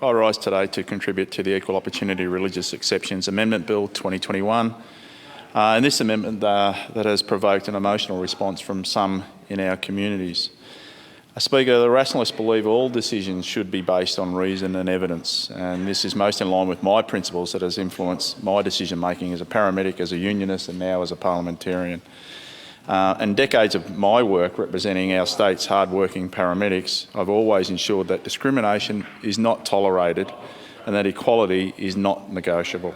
I rise today to contribute to the Equal Opportunity Religious Exceptions Amendment Bill 2021, and this amendment that has provoked an emotional response from some in our communities. Speaker, the rationalists believe all decisions should be based on reason and evidence, and this is most in line with my principles that has influenced my decision making as a paramedic, as a unionist and now as a parliamentarian. And decades of my work representing our state's hard-working paramedics, I've always ensured that discrimination is not tolerated and that equality is not negotiable.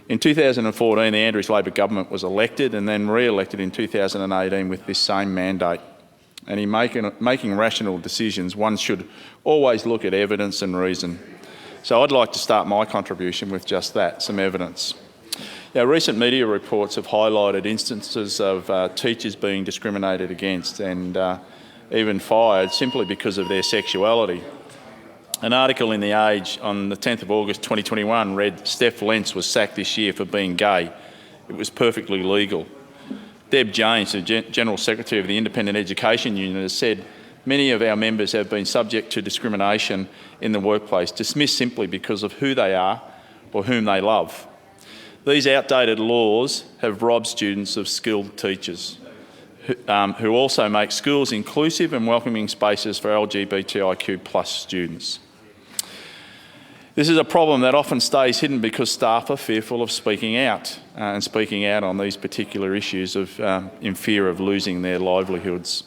In 2014, the Andrews Labor government was elected and then re-elected in 2018 with this same mandate. And in making rational decisions, one should always look at evidence and reason. So I'd like to start my contribution with just that, some evidence. Now, recent media reports have highlighted instances of teachers being discriminated against and even fired simply because of their sexuality. An article in The Age on the 10th of August 2021 read, "Steph Lentz was sacked this year for being gay. It was perfectly legal." Deb James, the General Secretary of the Independent Education Union, has said, "Many of our members have been subject to discrimination in the workplace, dismissed simply because of who they are or whom they love. These outdated laws have robbed students of skilled teachers who also make schools inclusive and welcoming spaces for LGBTIQ+ students." This is a problem that often stays hidden because staff are fearful of speaking out on these particular issues in fear of losing their livelihoods.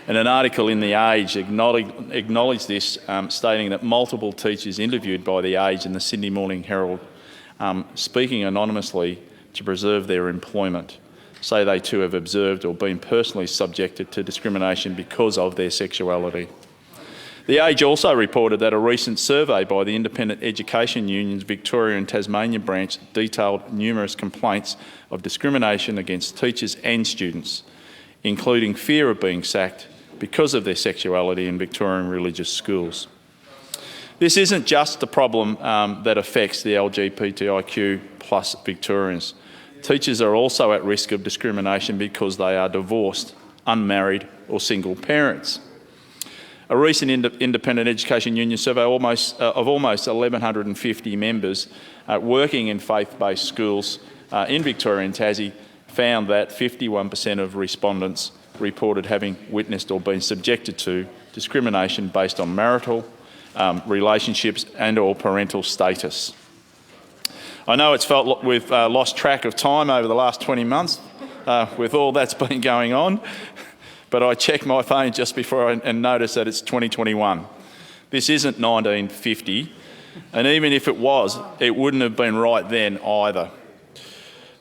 And an article in The Age acknowledged this, stating that multiple teachers interviewed by The Age and the Sydney Morning Herald, speaking anonymously to preserve their employment, say they too have observed or been personally subjected to discrimination because of their sexuality. The Age also reported that a recent survey by the Independent Education Union's Victoria and Tasmania branch detailed numerous complaints of discrimination against teachers and students, including fear of being sacked because of their sexuality in Victorian religious schools. This isn't just a problem that affects the LGBTIQ+ Victorians. Teachers are also at risk of discrimination because they are divorced, unmarried or single parents. A recent Independent Education Union survey of almost 1,150 members working in faith-based schools in Victoria and Tassie found that 51% of respondents reported having witnessed or been subjected to discrimination based on marital relationships and or parental status. I know it's felt we've lost track of time over the last 20 months with all that's been going on, but I checked my phone just before and noticed that it's 2021. This isn't 1950, and even if it was, it wouldn't have been right then either.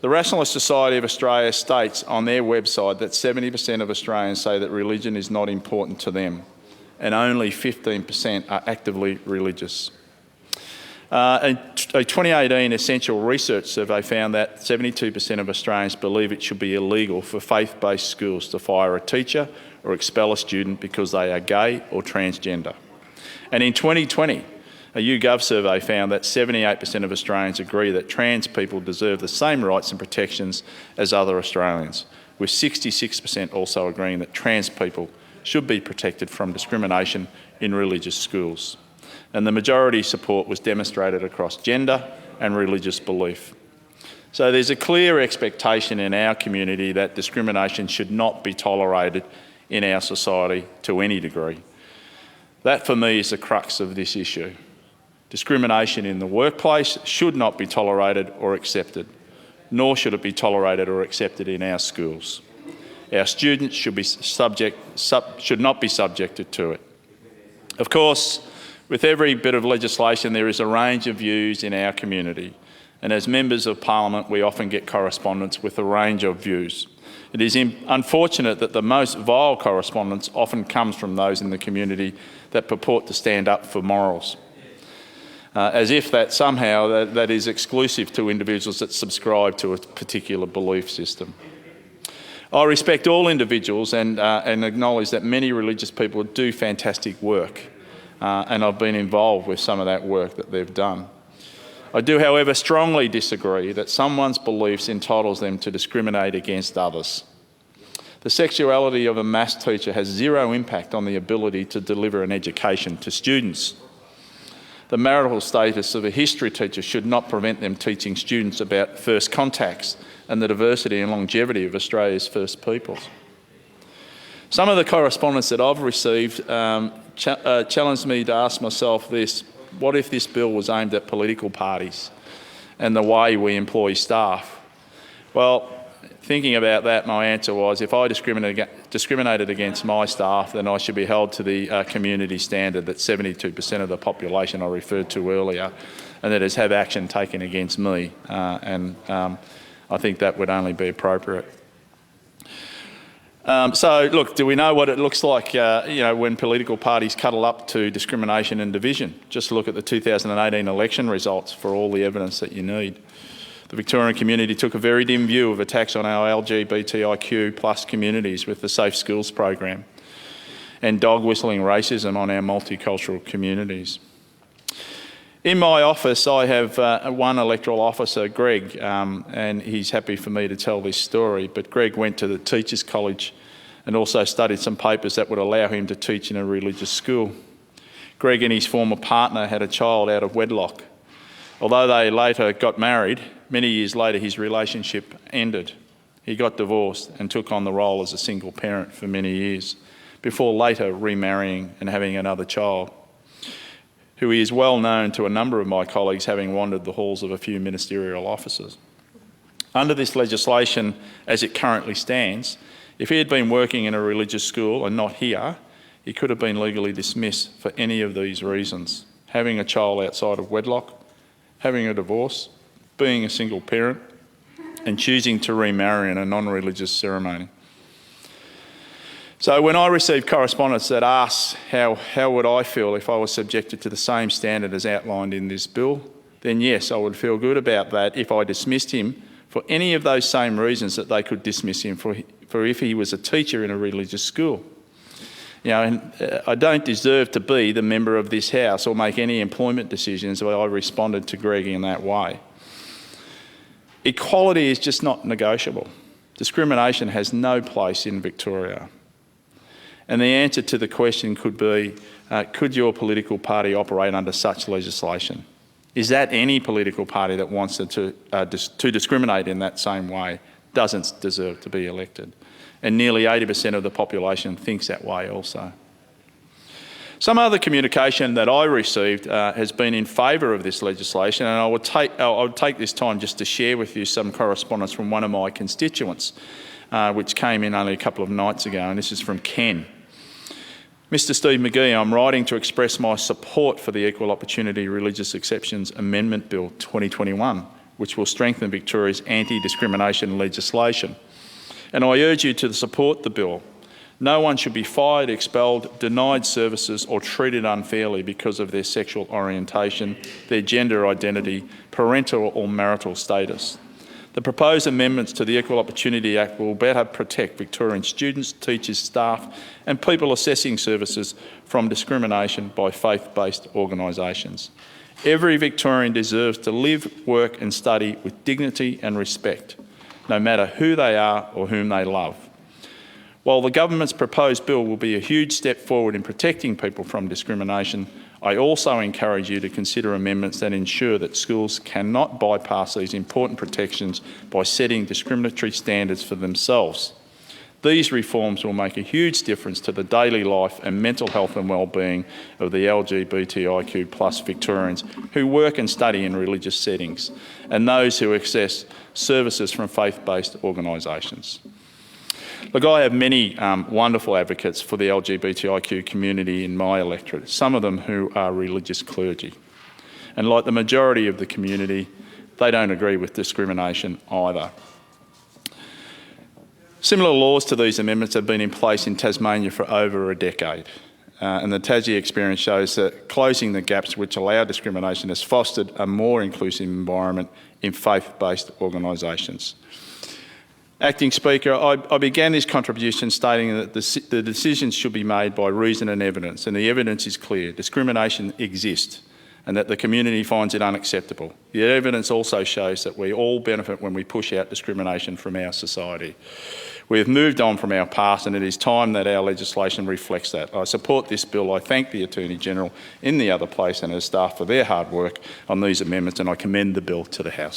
The Rationalist Society of Australia states on their website that 70% of Australians say that religion is not important to them, and only 15% are actively religious. A 2018 Essential Research survey found that 72% of Australians believe it should be illegal for faith-based schools to fire a teacher or expel a student because they are gay or transgender. And in 2020, a YouGov survey found that 78% of Australians agree that trans people deserve the same rights and protections as other Australians, with 66% also agreeing that trans people should be protected from discrimination in religious schools. And the majority support was demonstrated across gender and religious belief. So there's a clear expectation in our community that discrimination should not be tolerated in our society to any degree. That for me is the crux of this issue. Discrimination in the workplace should not be tolerated or accepted, nor should it be tolerated or accepted in our schools. Our students should not be subjected to it. Of course, with every bit of legislation, there is a range of views in our community, and as members of Parliament, we often get correspondence with a range of views. It is unfortunate that the most vile correspondence often comes from those in the community that purport to stand up for morals, as if that somehow that is exclusive to individuals that subscribe to a particular belief system. I respect all individuals and acknowledge that many religious people do fantastic work, and I've been involved with some of that work that they've done. I do, however, strongly disagree that someone's beliefs entitles them to discriminate against others. The sexuality of a maths teacher has zero impact on the ability to deliver an education to students. The marital status of a history teacher should not prevent them teaching students about first contacts and the diversity and longevity of Australia's First Peoples. Some of the correspondence that I've received challenged me to ask myself this: what if this bill was aimed at political parties and the way we employ staff? Well, thinking about that, my answer was, if I discriminated against my staff, then I should be held to the community standard that 72% of the population I referred to earlier, and that is have action taken against me. I think that would only be appropriate. So, look, do we know what it looks like, when political parties cuddle up to discrimination and division? Just look at the 2018 election results for all the evidence that you need. The Victorian community took a very dim view of attacks on our LGBTIQ+ communities with the Safe Schools program, and dog-whistling racism on our multicultural communities. In my office, I have one electoral officer, Greg, and he's happy for me to tell this story, but Greg went to the Teachers College and also studied some papers that would allow him to teach in a religious school. Greg and his former partner had a child out of wedlock. Although they later got married, many years later his relationship ended. He got divorced and took on the role as a single parent for many years, before later remarrying and having another child, who is well known to a number of my colleagues, having wandered the halls of a few ministerial offices. Under this legislation, as it currently stands, if he had been working in a religious school and not here, he could have been legally dismissed for any of these reasons: having a child outside of wedlock, having a divorce, being a single parent, and choosing to remarry in a non-religious ceremony. So when I receive correspondence that asks how would I feel if I was subjected to the same standard as outlined in this bill, then yes, I would feel good about that if I dismissed him for any of those same reasons that they could dismiss him for if he was a teacher in a religious school. I don't deserve to be the member of this House or make any employment decisions where I responded to Greg in that way. Equality is just not negotiable. Discrimination has no place in Victoria. And the answer to the question could be, could your political party operate under such legislation? Is that any political party that wants to discriminate in that same way doesn't deserve to be elected? And nearly 80% of the population thinks that way also. Some other communication that I received has been in favour of this legislation, and I would take this time just to share with you some correspondence from one of my constituents, which came in only a couple of nights ago, and this is from Ken. Mr Steve McGee, I'm writing to express my support for the Equal Opportunity Religious Exceptions Amendment Bill 2021, which will strengthen Victoria's anti-discrimination legislation. And I urge you to support the bill. No one should be fired, expelled, denied services or treated unfairly because of their sexual orientation, their gender identity, parental or marital status. The proposed amendments to the Equal Opportunity Act will better protect Victorian students, teachers, staff and people assessing services from discrimination by faith-based organisations. Every Victorian deserves to live, work and study with dignity and respect, no matter who they are or whom they love. While the government's proposed bill will be a huge step forward in protecting people from discrimination, I also encourage you to consider amendments that ensure that schools cannot bypass these important protections by setting discriminatory standards for themselves. These reforms will make a huge difference to the daily life and mental health and well-being of the LGBTIQ+ Victorians who work and study in religious settings, and those who access services from faith-based organisations. Look, I have many wonderful advocates for the LGBTIQ community in my electorate, some of them who are religious clergy. And like the majority of the community, they don't agree with discrimination either. Similar laws to these amendments have been in place in Tasmania for over a decade. And the Tassie experience shows that closing the gaps which allow discrimination has fostered a more inclusive environment in faith-based organisations. Acting Speaker, I began this contribution stating that the decisions should be made by reason and evidence, and the evidence is clear. Discrimination exists, and that the community finds it unacceptable. The evidence also shows that we all benefit when we push out discrimination from our society. We have moved on from our past, and it is time that our legislation reflects that. I support this bill. I thank the Attorney-General in the other place and her staff for their hard work on these amendments, and I commend the bill to the House.